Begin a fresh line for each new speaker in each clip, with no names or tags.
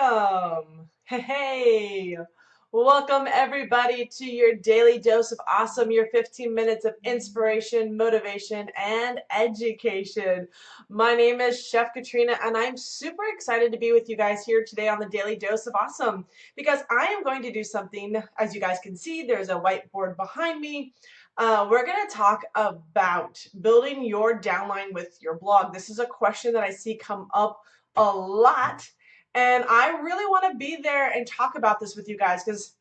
Awesome. Hey, welcome everybody to your daily dose of awesome, your 15 minutes of inspiration, motivation, and education. My name is Chef Katrina, and I'm super excited to be with you guys here today on the Daily Dose of Awesome because I am going to do something. As you guys can see, there's a whiteboard behind me. We're going to talk about building your downline with your blog. This is a question that I see come up a lot. And I really want to be there and talk about this with you guys because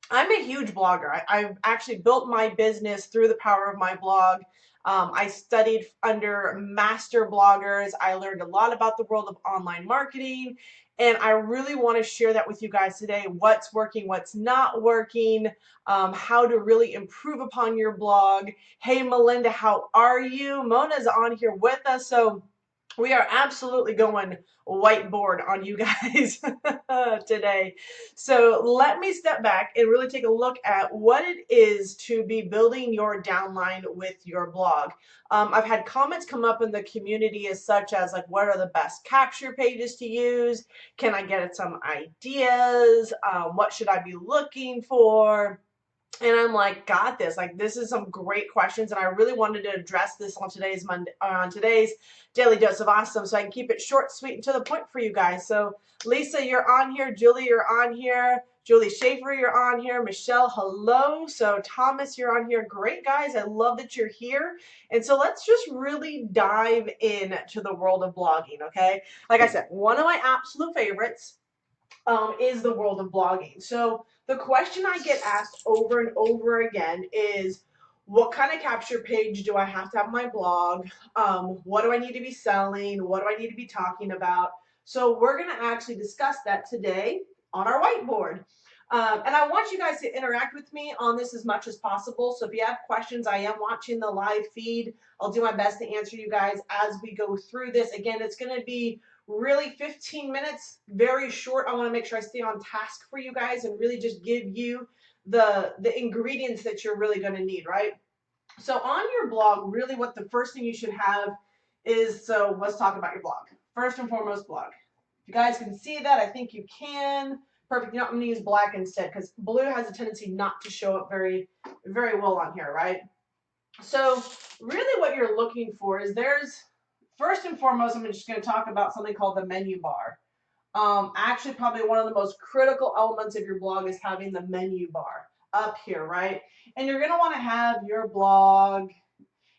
I'm a huge blogger. I've actually built my business through the power of my blog. I studied under master bloggers. I learned a lot about the world of online marketing. And I really want to share that with you guys today. What's working, what's not working, how to really improve upon your blog. Hey, Melinda, how are you? Mona's on here with us. So we are absolutely going whiteboard on you guys today. So let me step back and really take a look at what it is to be building your downline with your blog. I've had comments come up in the community as such as like, what are the best capture pages to use? Can I get some ideas? What should I be looking for? And I'm like, got this. Like, this is some great questions, and I really wanted to address this on today's daily dose of awesome, so I can keep it short, sweet, and to the point for you guys. So, Lisa, you're on here. Julie, you're on here. Julie Schaefer, you're on here. Michelle, hello. So, Thomas, you're on here. Great, guys. I love that you're here. And so, let's just really dive into the world of blogging. Okay, like I said, one of my absolute favorites is the world of blogging. So the question I get asked over and over again is, what kind of capture page do I have to have on my blog? What do I need to be selling? What do I need to be talking about? So we're going to actually discuss that today on our whiteboard. And I want you guys to interact with me on this as much as possible. So if you have questions, I am watching the live feed. I'll do my best to answer you guys as we go through this. Again, it's going to be really 15 minutes, very short. I want to make sure I stay on task for you guys and really just give you the ingredients that you're really going to need, right? So on your blog, really what the first thing you should have is, so let's talk about your blog. First and foremost, blog. If you guys can see that, I think you can. Perfect. You know, I'm going to use black instead because blue has a tendency not to show up very, very well on here, right? So really what you're looking for is first and foremost, I'm just going to talk about something called the menu bar. Actually, probably one of the most critical elements of your blog is having the menu bar up here, right? And you're going to want to have your blog,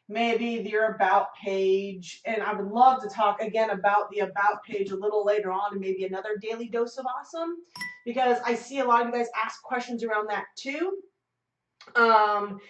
maybe your about page, and I would love to talk again about the about page a little later on and maybe another daily dose of awesome because I see a lot of you guys ask questions around that too. And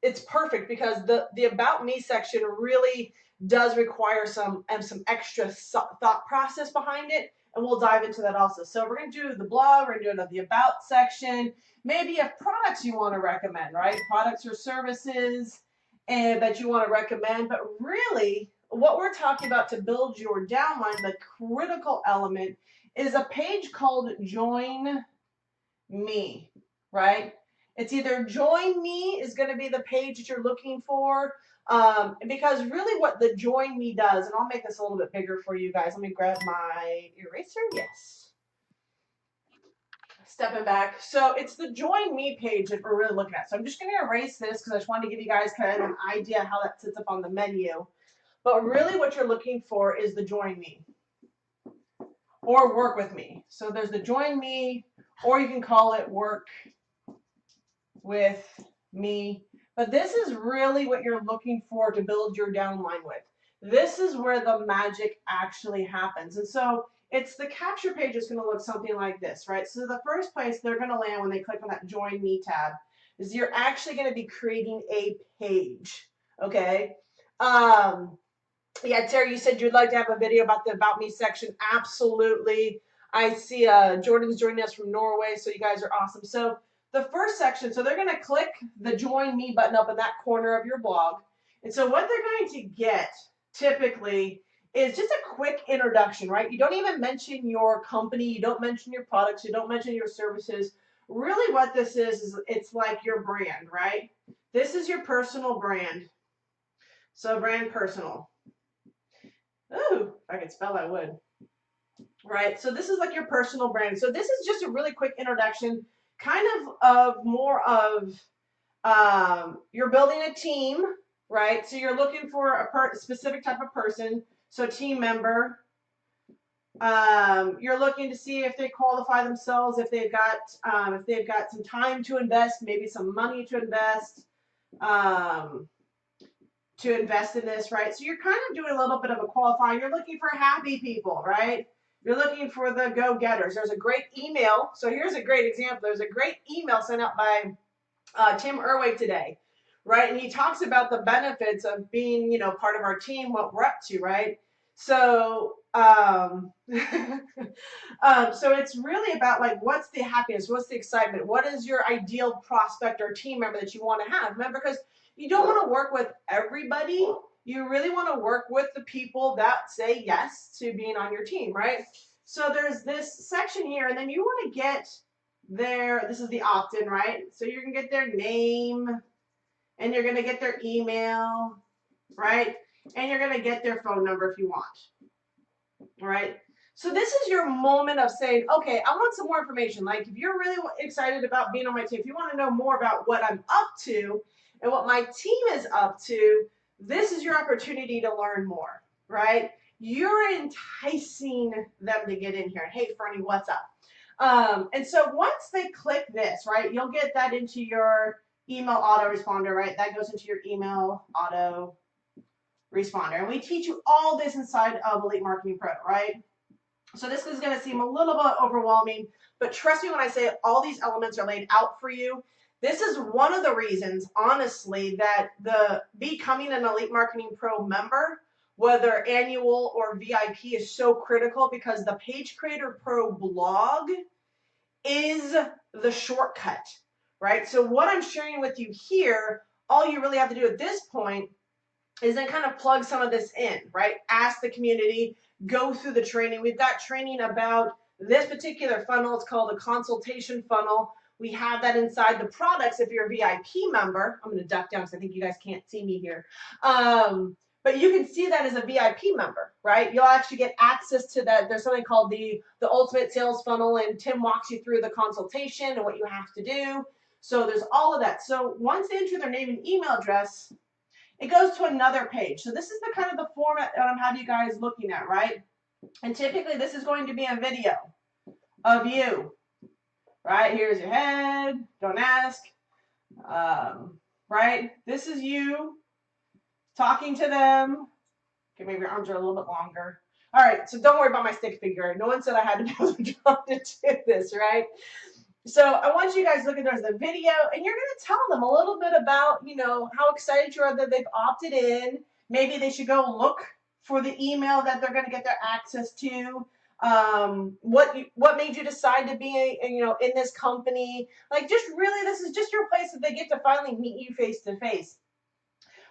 it's perfect because the about me section really does require some extra thought process behind it, and we'll dive into that also. So we're going to do the blog, we're going to do the about section, maybe if products you want to recommend, right? Products or services and that you want to recommend, but really what we're talking about to build your downline, the critical element is a page called Join Me, right? It's either Join Me is going to be the page that you're looking for, because really what the Join Me does, and I'll make this a little bit bigger for you guys. Let me grab my eraser. Yes. Stepping back. So it's the Join Me page that we're really looking at. So I'm just going to erase this because I just wanted to give you guys kind of an idea how that sits up on the menu. But really what you're looking for is the Join Me or Work With Me. So there's the Join Me, or you can call it Work With Me. But this is really what you're looking for to build your downline with. This is where the magic actually happens. And so it's the capture page is going to look something like this, right? So the first place they're going to land when they click on that Join Me tab is you're actually going to be creating a page, okay? Yeah, Terry, you said you'd like to have a video about the About Me section. Absolutely. I see Jordan's joining us from Norway, so you guys are awesome. So the first section, so they're going to click the Join Me button up in that corner of your blog. And so what they're going to get typically is just a quick introduction, right? You don't even mention your company. You don't mention your products. You don't mention your services. Really what this is it's like your brand, right? This is your personal brand. So brand personal. Ooh, if I could spell, I would. right? So this is like your personal brand. So this is just a really quick introduction, kind of more of you're building a team, right? So you're looking for a specific type of person, so team member. You're looking to see if they qualify themselves, if they've got some time to invest, maybe some money to invest. In this, right? So you're kind of doing a little bit of a qualifying. You're looking for happy people, right? You're looking for the go-getters. There's a great email. So here's a great example. There's a great email sent out by Tim Irway today, right? And he talks about the benefits of being, part of our team, what we're up to, right? So, so it's really about like, what's the happiness? What's the excitement? What is your ideal prospect or team member that you want to have? Remember, because you don't want to work with everybody. You really want to work with the people that say yes to being on your team, right? So there's this section here, and then you want to get this is the opt-in, right? So you're going to get their name, and you're going to get their email, right? And you're going to get their phone number if you want, all right? So this is your moment of saying, okay, I want some more information. Like if you're really excited about being on my team, if you want to know more about what I'm up to and what my team is up to, this is your opportunity to learn more, right? You're enticing them to get in here. Hey, Fernie, what's up? And so once they click this, right, you'll get that into your email autoresponder, right? That goes into your email autoresponder. And we teach you all this inside of Elite Marketing Pro, right? So this is going to seem a little bit overwhelming, but trust me when I say all these elements are laid out for you. This is one of the reasons, honestly, that becoming an Elite Marketing Pro member, whether annual or VIP, is so critical, because the Page Creator Pro blog is the shortcut, right? So what I'm sharing with you here, all you really have to do at this point is then kind of plug some of this in, right? Ask the community, go through the training. We've got training about this particular funnel. It's called a consultation funnel. We have that inside the products if you're a VIP member. I'm going to duck down because I think you guys can't see me here. But you can see that as a VIP member, right? You'll actually get access to that. There's something called the Ultimate Sales Funnel, and Tim walks you through the consultation and what you have to do. So there's all of that. So once they enter their name and email address, it goes to another page. So this is the kind of the format that I'm having you guys looking at, right? And typically this is going to be a video of you, right? Here's your head, don't ask, right? This is you talking to them. Okay, maybe your arms are a little bit longer. All right, so don't worry about my stick figure. No one said I had to be able to do this, right? So I want you guys to look at there's the video, and you're going to tell them a little bit about, how excited you are that they've opted in. Maybe they should go look for the email that they're going to get their access to. What made you decide to be, in this company? Like, just really, this is just your place that they get to finally meet you face to face.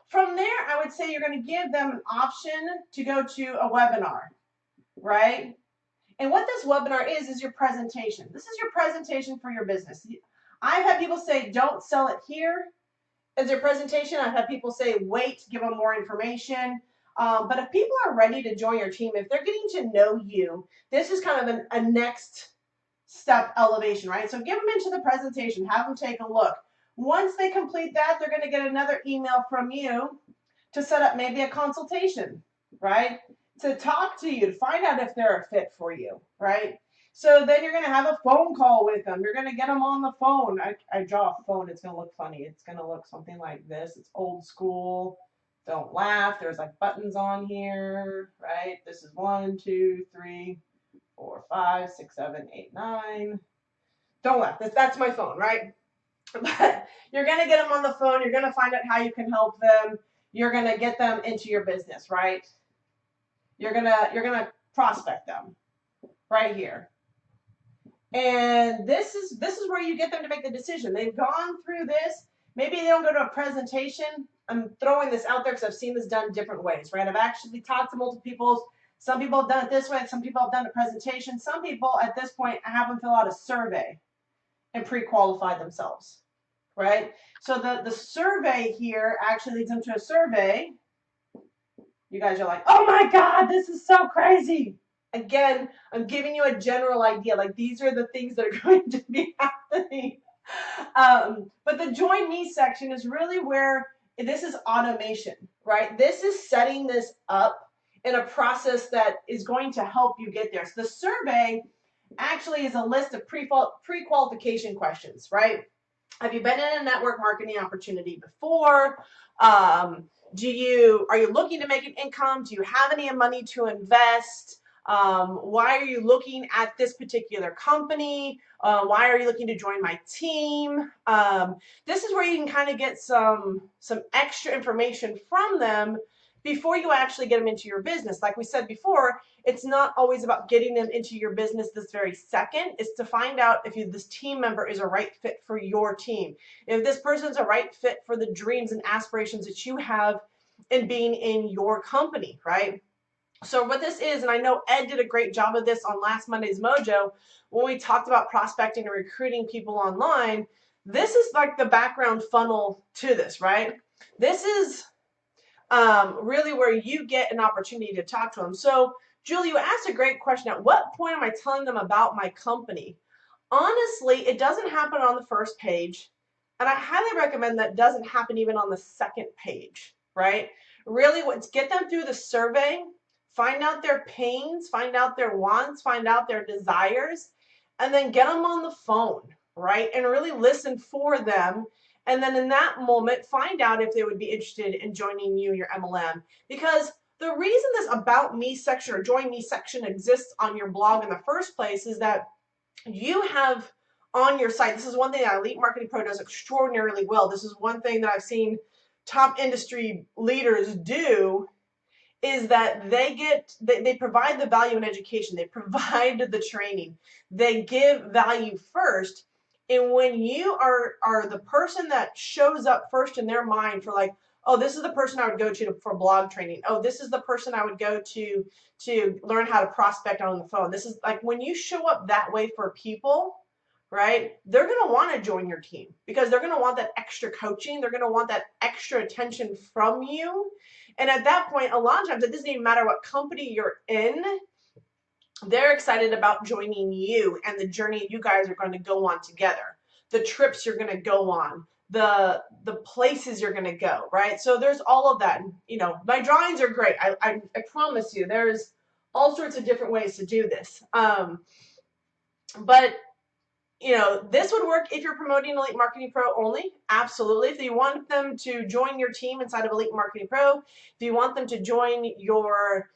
From there, I would say you're going to give them an option to go to a webinar, right? And what this webinar is your presentation. This is your presentation for your business. I've had people say, don't sell it here as your presentation. I've had people say, wait, give them more information. But if people are ready to join your team, if they're getting to know you, this is kind of a next step elevation, right? So give them into the presentation, have them take a look. Once they complete that, they're going to get another email from you to set up maybe a consultation, right? To talk to you, to find out if they're a fit for you, right? So then you're going to have a phone call with them. You're going to get them on the phone. I draw a phone. It's going to look funny. It's going to look something like this. It's old school. Don't laugh. There's like buttons on here, right? This is 1, 2, 3, 4, 5, 6, 7, 8, 9. Don't laugh. That's my phone, right? But you're going to get them on the phone. You're going to find out how you can help them. You're going to get them into your business, right? You're going to prospect them right here. And this is where you get them to make the decision. They've gone through this. Maybe they don't go to a presentation. I'm throwing this out there because I've seen this done different ways, right? I've actually talked to multiple people. Some people have done it this way. Some people have done a presentation. Some people at this point, I have them fill out a survey and pre-qualify themselves, right? So the survey here actually leads them to a survey. You guys are like, oh my God, this is so crazy. Again, I'm giving you a general idea. Like these are the things that are going to be happening. But the join me section is really where this is automation, right? This is setting this up in a process that is going to help you get there. So the survey actually is a list of pre-qualification questions, right? Have you been in a network marketing opportunity before? Are you looking to make an income? Do you have any money to invest? Why are you looking at this particular company? Why are you looking to join my team? This is where you can kind of get some extra information from them before you actually get them into your business. Like we said before, it's not always about getting them into your business this very second. It's to find out if this team member is a right fit for your team. If this person's a right fit for the dreams and aspirations that you have in being in your company, right? So what this is, and I know Ed did a great job of this on last Monday's Mojo when we talked about prospecting and recruiting people online. This is like the background funnel to this, right? This is really where you get an opportunity to talk to them. So Julie, you asked a great question. At what point am I telling them about my company? Honestly, it doesn't happen on the first page. And I highly recommend that doesn't happen even on the second page, right? Really, get them through the survey, find out their pains, find out their wants, find out their desires, and then get them on the phone, right? And really listen for them. And then in that moment, find out if they would be interested in joining you, your MLM. Because the reason this About Me section or Join Me section exists on your blog in the first place is that you have on your site, this is one thing that Elite Marketing Pro does extraordinarily well. This is one thing that I've seen top industry leaders do, is that they provide the value and education. They provide the training. They give value first. And when you are the person that shows up first in their mind for like, oh, this is the person I would go to for blog training. Oh, this is the person I would go to learn how to prospect on the phone. This is like when you show up that way for people, right? They're going to want to join your team because they're going to want that extra coaching. They're going to want that extra attention from you. And at that point, a lot of times it doesn't even matter what company you're in. They're excited about joining you and the journey you guys are going to go on together, the trips you're going to go on, the places you're going to go, right? So there's all of that. You know, my drawings are great. I promise you, there's all sorts of different ways to do this. But you know, this would work if you're promoting Elite Marketing Pro only. Absolutely. If you want them to join your team inside of Elite Marketing Pro, if you want them to join your,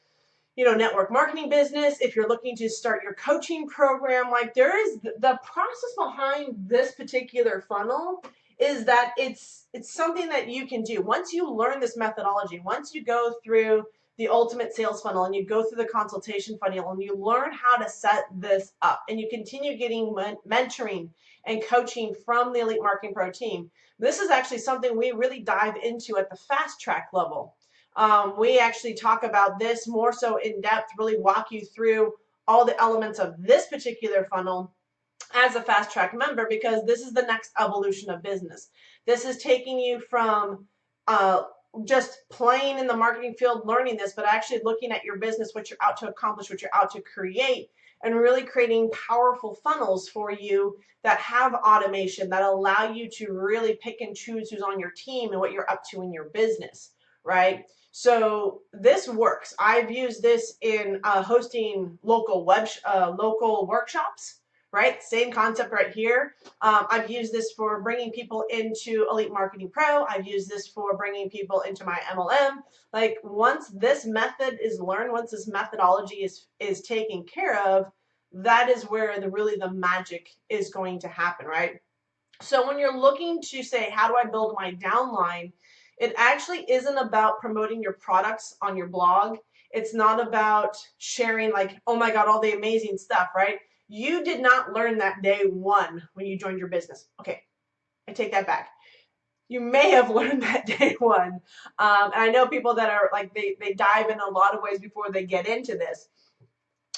you know, network marketing business, if you're looking to start your coaching program, like there is the process behind this particular funnel is that it's something that you can do. Once you learn this methodology, once you go through the ultimate sales funnel and you go through the consultation funnel and you learn how to set this up and you continue getting mentoring and coaching from the Elite Marketing Pro team, this is actually something we really dive into at the fast track level. We actually talk about this more so in depth, really walk you through all the elements of this particular funnel as a fast track member, because this is the next evolution of business. This is taking you from just playing in the marketing field, learning this, but actually looking at your business, what you're out to accomplish, what you're out to create, and really creating powerful funnels for you that have automation that allow you to really pick and choose who's on your team and what you're up to in your business, right? So this works. I've used this in hosting local workshops. Right? Same concept right here. I've used this for bringing people into Elite Marketing Pro. I've used this for bringing people into my MLM. Like once this method is learned, once this methodology is taken care of, that is where really the magic is going to happen, right? So when you're looking to say, how do I build my downline? It actually isn't about promoting your products on your blog. It's not about sharing like, oh my God, all the amazing stuff, right? You did not learn that day one when you joined your business. Okay, I take that back. You may have learned that day one. And I know people that are like, they dive in a lot of ways before they get into this.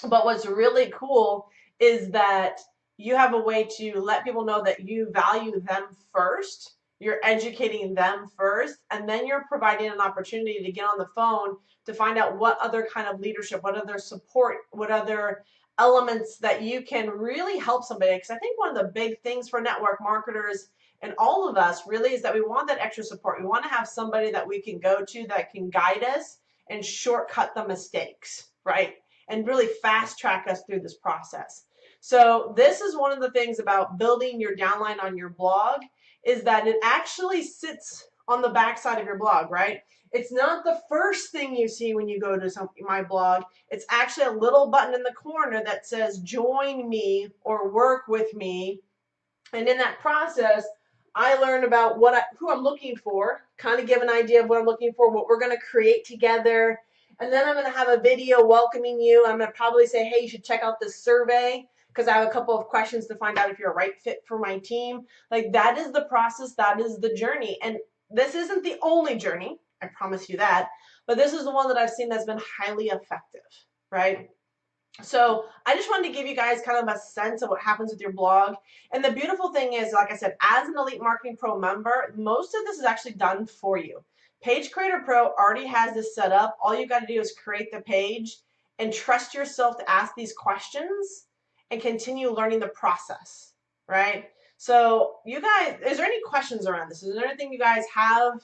But what's really cool is that you have a way to let people know that you value them first. You're educating them first, and then you're providing an opportunity to get on the phone to find out what other kind of leadership, what other support, what other elements that you can really help somebody. Because I think one of the big things for network marketers and all of us really is that we want that extra support. We want to have somebody that we can go to that can guide us and shortcut the mistakes, right? And really fast track us through this process. So this is one of the things about building your downline on your blog, is that it actually sits on the backside of your blog, right? It's not the first thing you see when you go to my blog. It's actually a little button in the corner that says join me or work with me. And in that process, I learn about who I'm looking for, kind of give an idea of what I'm looking for, what we're going to create together. And then I'm going to have a video welcoming you. I'm going to probably say, hey, you should check out this survey because I have a couple of questions to find out if you're a right fit for my team. Like, that is the process. That is the journey. And this isn't the only journey. I promise you that. But this is the one that I've seen that's been highly effective, right? So I just wanted to give you guys kind of a sense of what happens with your blog. And the beautiful thing is, like I said, as an Elite Marketing Pro member, most of this is actually done for you. Page Creator Pro already has this set up. All you got to do is create the page and trust yourself to ask these questions and continue learning the process, right? So you guys, is there any questions around this? Is there anything you guys have?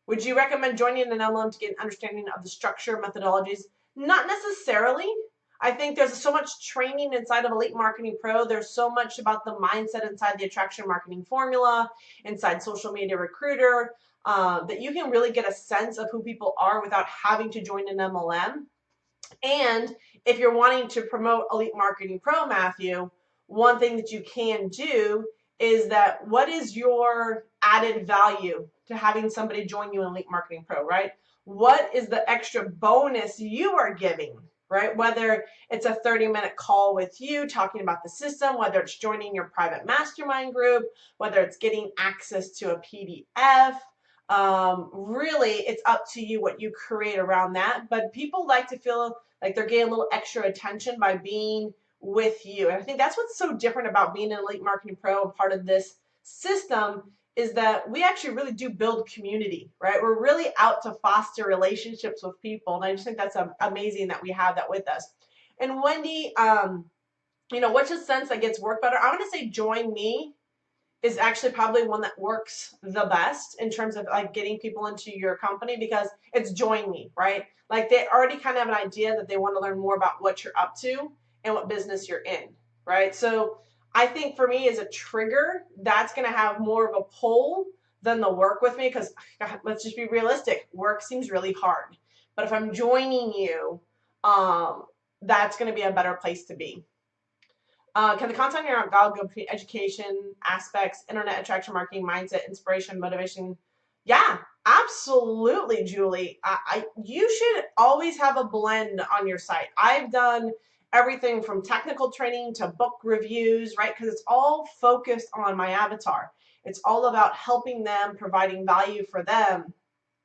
Would you recommend joining an MLM to get an understanding of the structure, methodologies? Not necessarily. I think there's so much training inside of Elite Marketing Pro. There's so much about the mindset inside the attraction marketing formula, inside Social Media Recruiter, that you can really get a sense of who people are without having to join an MLM. And if you're wanting to promote Elite Marketing Pro, Matthew, one thing that you can do is that what is your added value to having somebody join you in Elite Marketing Pro, right? What is the extra bonus you are giving, right? Whether it's a 30-minute call with you talking about the system, whether it's joining your private mastermind group, whether it's getting access to a PDF, really it's up to you what you create around that. But people like to feel like they're getting a little extra attention by being with you. And I think that's what's so different about being an Elite Marketing Pro, and part of this system is that we actually really do build community, right? We're really out to foster relationships with people. And I just think that's amazing that we have that with us. And Wendy, what's a sense that gets work better? I'm going to say join me is actually probably one that works the best in terms of like getting people into your company, because it's join me, right? Like they already kind of have an idea that they want to learn more about what you're up to and what business you're in, right? So I think for me as a trigger, that's going to have more of a pull than the work with me, because let's just be realistic. Work seems really hard. But if I'm joining you, that's going to be a better place to be. Can the content on your blog go between education aspects, internet attraction marketing, mindset, inspiration, motivation? Yeah, absolutely, Julie. You should always have a blend on your site. I've done everything from technical training to book reviews, right? Because it's all focused on my avatar. It's all about helping them, providing value for them.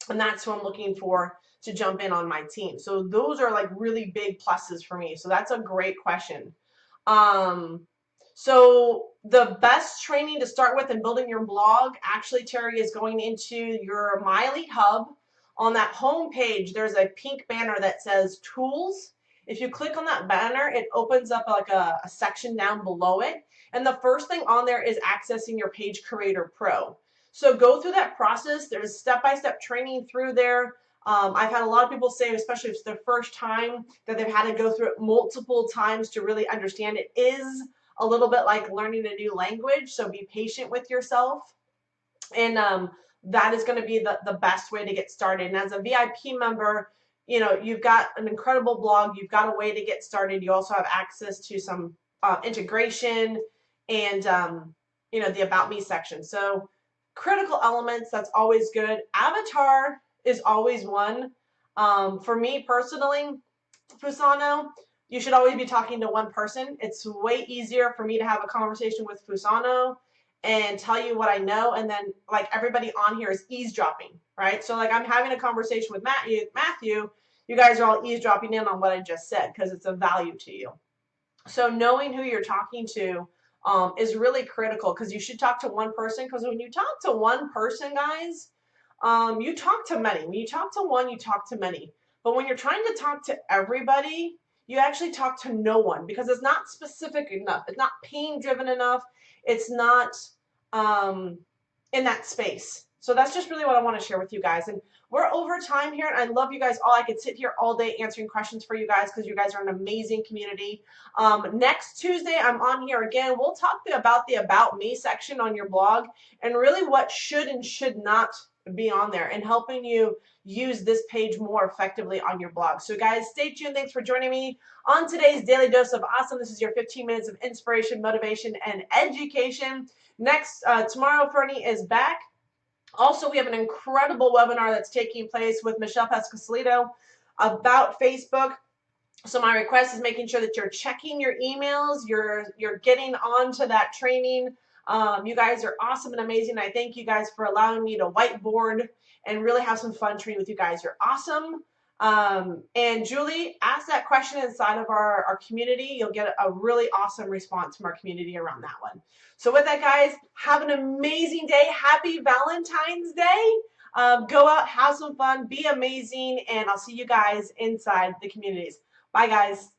And that's who I'm looking for to jump in on my team. So those are like really big pluses for me. So that's a great question. So the best training to start with in building your blog, actually, Terry, is going into your My Elite Hub. On that home page, there's a pink banner that says Tools. If you click on that banner, it opens up like a section down below it. And the first thing on there is accessing your Page Creator Pro. So go through that process. There's step-by-step training through there. I've had a lot of people say, especially if it's their first time, that they've had to go through it multiple times to really understand it. Is a little bit like learning a new language, so be patient with yourself. And that is going to be the best way to get started. And as a VIP member, you've got an incredible blog. You've got a way to get started. You also have access to some integration and, the About Me section. So critical elements, that's always good. Avatar is always one. For me personally, Fusano, you should always be talking to one person. It's way easier for me to have a conversation with Fusano and tell you what I know, and then like everybody on here is eavesdropping, right? So like I'm having a conversation with Matthew, you guys are all eavesdropping in on what I just said because it's of value to you. So knowing who you're talking to is really critical, because you should talk to one person, because when you talk to one person, guys, you talk to many. When you talk to one, you talk to many. But when you're trying to talk to everybody, you actually talk to no one, because it's not specific enough. It's not pain driven enough. It's not um, in that space. So that's just really what I want to share with you guys. And we're over time here, and I love you guys all. I could sit here all day answering questions for you guys, because you guys are an amazing community. Next Tuesday, I'm on here again. We'll talk about the About Me section on your blog, and really what should and should not be on there, and helping you use this page more effectively on your blog. So guys, stay tuned. Thanks for joining me on today's Daily Dose of Awesome. This is your 15 minutes of inspiration, motivation, and education. Next, tomorrow, Fernie is back. Also, we have an incredible webinar that's taking place with Michelle Pescasolido about Facebook. So my request is making sure that you're checking your emails, you're getting onto that training. You guys are awesome and amazing. I thank you guys for allowing me to whiteboard and really have some fun training with you guys. You're awesome. And Julie, ask that question inside of our community. You'll get a really awesome response from our community around that one. So with that, guys, have an amazing day. Happy Valentine's Day. Go out, have some fun, be amazing, and I'll see you guys inside the communities. Bye, guys.